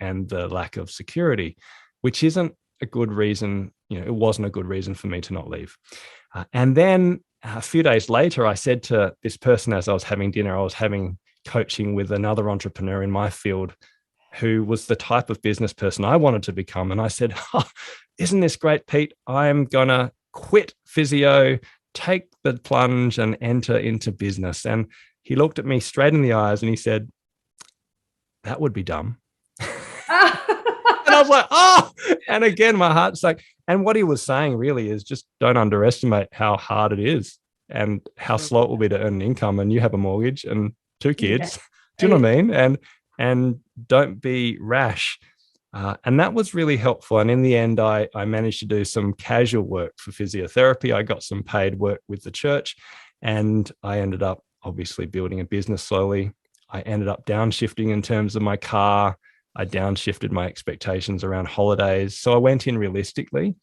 and the lack of security, which isn't a good reason. It wasn't a good reason for me to not leave. And then a few days later, I said to this person as I was having dinner, I was having coaching with another entrepreneur in my field who was the type of business person I wanted to become. And I said, isn't this great, Pete? I'm going to quit physio, take the plunge and enter into business. And he looked at me straight in the eyes and he said, that would be dumb. And I was like, oh, and again, my heart's like, and what he was saying really is just don't underestimate how hard it is and how slow it will be to earn an income. And you have a mortgage and two kids. Yeah. Do you know what I mean? And don't be rash. And that was really helpful. And in the end, I managed to do some casual work for physiotherapy. I got some paid work with the church, and I ended up obviously building a business slowly. I ended up downshifting in terms of my car. I downshifted my expectations around holidays. So I went in realistically,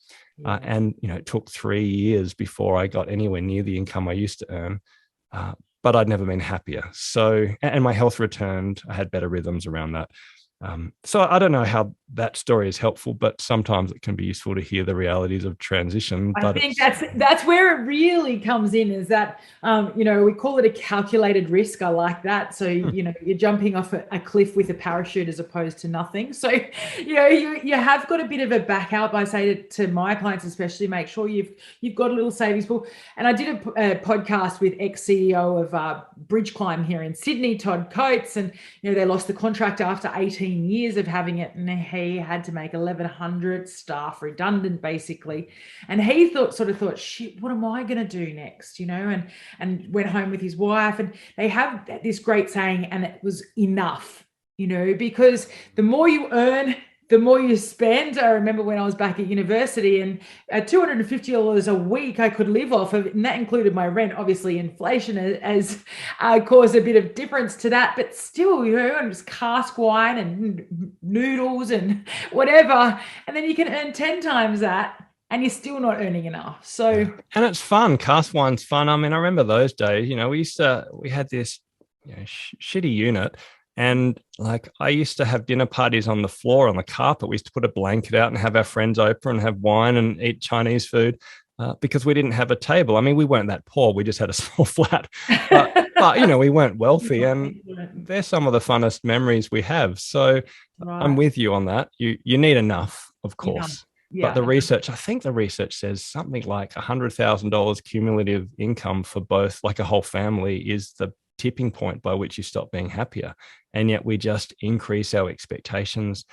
and it took 3 years before I got anywhere near the income I used to earn. But I'd never been happier. So, and my health returned. I had better rhythms around that. So I don't know how that story is helpful, but sometimes it can be useful to hear the realities of transition. I think that's where it really comes in, is that, we call it a calculated risk. I like that. So, you're jumping off a cliff with a parachute as opposed to nothing. So, you have got a bit of a backup. I say to my clients, especially, make sure you've got a little savings pool. And I did a podcast with ex-CEO of Bridge Climb here in Sydney, Todd Coates, and, they lost the contract after 18 years of having it, and he had to make 1,100 staff redundant, basically. And he thought, shit, what am I going to do next? And went home with his wife, and they have this great saying, and it was enough, because the more you earn, the more you spend. I remember when I was back at university, and at $250 a week I could live off of, and that included my rent. Obviously, inflation has caused a bit of difference to that, but still, and just cask wine and noodles and whatever, and then you can earn 10 times that, and you're still not earning enough. So, and it's fun. Cask wine's fun. I mean, I remember those days. We had this shitty unit. And like, I used to have dinner parties on the floor, on the carpet. We used to put a blanket out and have our friends over and have wine and eat Chinese food because we didn't have a table. I mean, we weren't that poor. We just had a small flat, but we weren't wealthy. And they're some of the funnest memories we have. So right. I'm with you on that. You need enough, of course. Yeah. But I think the research says something like $100,000 cumulative income for both, like a whole family, is the tipping point by which you stop being happier. And yet we just increase our expectations.